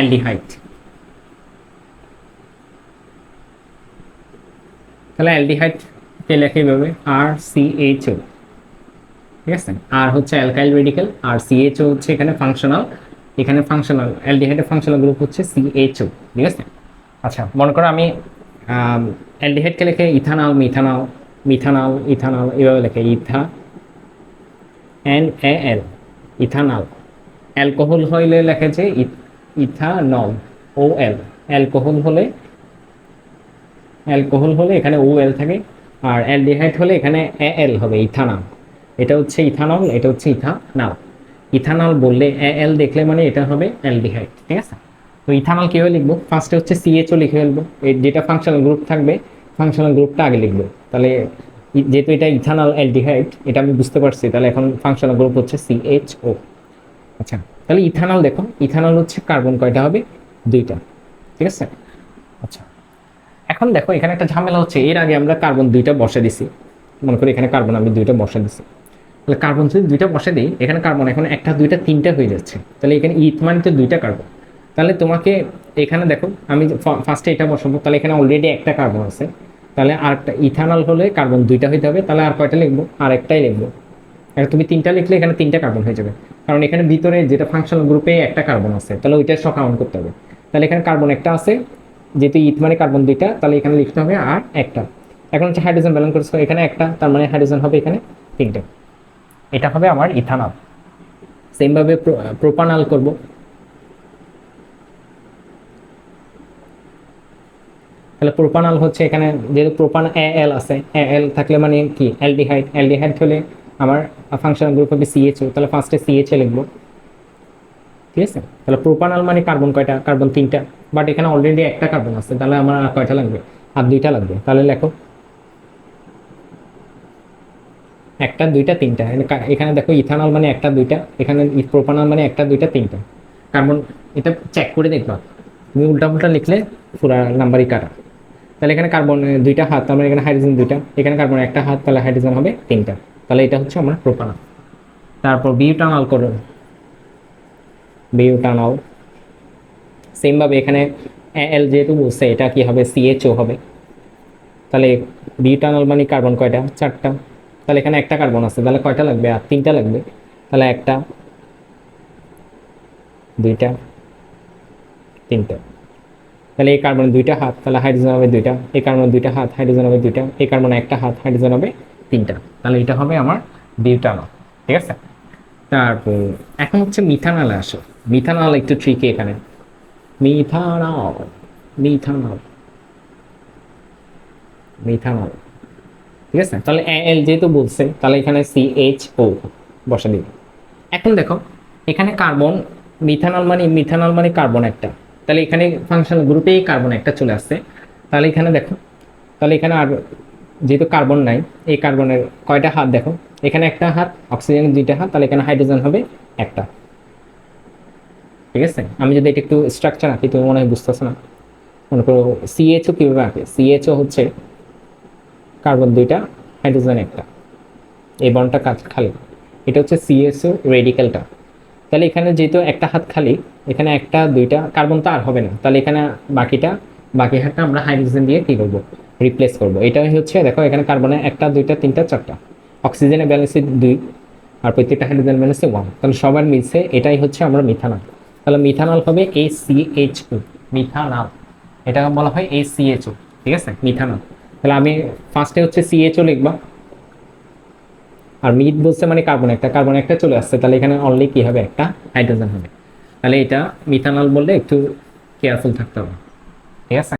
Aldehyde, তাহলে অ্যালডিহাইডকে লেখা এইভাবে RCHO, ঠিক আছে। আর হচ্ছে অ্যালকাইল রেডিক্যাল, আর CHO হচ্ছে এখানে ফাংশনাল, এখানে ফাংশনাল অ্যালডিহাইডের ফাংশনাল গ্রুপ হচ্ছে CHO, ঠিক আছে। আচ্ছা, মনে করো আমি অ্যালডিহাইডকে লেখে ইথানল, মিথানল, মিথানল, ইথানল, এভাবে লেখে ইথা NaL, ইথানল। অ্যালকোহল হইলে লেখে যে ইথানল, OL। অ্যালকোহল হলে এখানে OL থাকে, আর অ্যালডিহাইড হলে এখানে AL হবে, ইথানল। এটা হচ্ছে ইথানল, এটা হচ্ছে ইথানল। ইথানল বললে AL দেখলে মানে এটা হবে অ্যালডিহাইড, ঠিক আছে। তো ইথানল কীভাবে লিখবো, ফার্স্টে হচ্ছে CHO লিখে ফেলবো, যেটা ফাংশনাল গ্রুপ থাকবে ফাংশনাল গ্রুপটা আগে লিখবো। তাহলে যেহেতু এটা ইথানল অ্যালডিহাইড, এটা আমি বুঝতে পারছি, তাহলে এখন ফাংশনাল গ্রুপ হচ্ছে CHO। আচ্ছা, তাহলে ইথানল দেখো, ইথানল হচ্ছে কার্বন কয়টা হবে, 2টা, ঠিক আছে। আচ্ছা, এখন দেখো এখানে একটা ঝামেলা হচ্ছে, এর আগে আমরা কার্বন 2টা বসে দিছি, মনে করি এখানে কার্বন আমি 2টা বসে দিছি, তাহলে কার্বন যদি 2টা বসে দিই, এখানে কার্বন এখন 1টা 2টা 3টা হয়ে যাচ্ছে, তাহলে এখানে ইথ মানে তো 2টা কার্বন। তাহলে তোমাকে এখানে দেখো আমি ফার্স্টে এটা বসাবো, তাহলে এখানে অলরেডি একটা কার্বন আছে, তাহলে আরেকটা ইথানল হলে কার্বন 2টা হইতে হবে, তাহলে আর কয়টা লিখবো, আর একটাই লিখবো। এখন তুমি 3টা লিখলে এখানে 3টা কার্বন হয়ে যাবে, কারণ এখানে ভিতরে যেটা ফাংশনাল গ্রুপে একটা কার্বন আছে, তাহলে ওইটা সব কাউন্ট করতে হবে। তাহলে এখানে কার্বন একটা আছে, যেহেতু ইথ মানে কার্বন 2টা, তাহলে এখানে লিখতে হবে আর একটা। এখন হচ্ছে হাইড্রোজেন ব্যালেন্স করছে, এখানে একটা, তার মানে হাইড্রোজেন হবে এখানে 3টে। এটা হবে আমার ইথানল। সেমভাবে প্রোপানল করব, তাহলে প্রোপানল হচ্ছে এখানে যেহেতু প্রোপান AL আছে, AL থাকলে মানে কি অ্যালডিহাইড, অ্যালডিহাইড হলে আমার ফাংশনাল গ্রুপ হবে CHO, তাহলে ফার্স্টে CHA লিখবো, ঠিক আছে। তাহলে প্রোপানল মানে কার্বন কয়টা, কার্বন 3টা, বাট এখানে অলরেডি একটা কার্বন আছে, তাহলে আমার আর কয়টা লাগবে, আর 2টা লাগবে। তাহলে লেখো 1টা 2টা 3টা, এখানে দেখো ইথানল মানে 1টা 2টা, এখানে প্রোপানল মানে 1টা 2টা 3টা কার্বন। এটা চেক করে দেখবা, তুমি উল্টা লিখলে পুরা নাম্বারই কাটা। তাহলে এখানে কার্বন 2টা হাত, তার মানে এখানে হাইড্রোজেন 2টা, এখানে কার্বন একটা হাত, তাহলে হাইড্রোজেন হবে 3টা। তাহলে এটা হচ্ছে আমার প্রোপানল। তারপর বিউটানল করো, বিউটানল সেমভাবে এখানে AL যেহেতু বলছে, এটা কি হবে, CHO হবে। তাহলে বিউটানল মানে কার্বন কয়টা, 4টা, তাহলে এখানে একটা কার্বন আছে, তাহলে কয়টা লাগবে, আর 3টা লাগবে। তাহলে 1টা 2টা 3টা, তাহলে এই কার্বন 2টা হাত, তাহলে হাইড্রোজেন হবে 2টা, এই কার্বন 2টা হাত, হাইড্রোজেন হবে 2টা, এই কার্বন একটা হাত, হাইড্রোজেন হবে 3টা। তাহলে এটা হবে আমার বিউটানল, ঠিক আছে। তারপর এখন হচ্ছে মিথানলে আসো, মিথানল একটু ট্রিকি এখানে, মিথানল, মিথানল, মিথানল, ঠিক আছে। তাহলে AL যেহেতু বলছে, তাহলে এখানে CHO বসা দিবে। এখন দেখো এখানে কার্বন, মিথানল মানে কার্বন একটা, তাহলে এখানে ফাংশনাল গ্রুপেই কার্বন একটা চলে আসছে। তাহলে এখানে দেখো, তাহলে এখানে আর যেহেতু কার্বন নাই, এই কার্বনের কয়টা হাত দেখো, এখানে একটা হাত, অক্সিজেনের 2টা হাত, তাহলে এখানে হাইড্রোজেন হবে একটা, ঠিক আছে। আমি যদি এটা একটু স্ট্রাকচার আঁকি, তুমি মনে হয় বুঝতেছো না। মনে করো CHO কিভাবে আঁকে, CHO হচ্ছে কার্বন 2টা, হাইড্রোজেন একটা, এই বন্ডটা কাজ খালি, এটা হচ্ছে CSO রেডিক্যালটা। তাহলে এখানে যেহেতু একটা হাত খালি, এখানে 1টা 2টা কার্বন তো আর হবে না, তাহলে এখানে বাকি হাতটা আমরা হাইড্রোজেন দিয়ে কি করবো, রিপ্লেস করবো। এটাই হচ্ছে দেখো এখানে কার্বনে 1টা 2টা 3টা 4টা, অক্সিজেনের ব্যালেন্সে 2, আর প্রত্যেকটা হাইড্রোজেন ব্যালেন্সে 1, তাহলে সবার মিলছে, এটাই হচ্ছে আমরা মিথানল। তাহলে মিথানল হবে ACHO, মিথানল, এটা বলা হয় ACHO, ঠিক আছে, মিথানল। তাহলে আমি ফার্স্টে হচ্ছে CHO লিখবা, আর মিথ বলছে মানে কার্বন একটা চলে আসছে, তাহলে এখানে অনলি কি হবে, একটা হাইড্রোজেন হবে। তাহলে এটা মিথানল বললে একটু কেয়ারফুল থাকতে হবে, ঠিক আছে।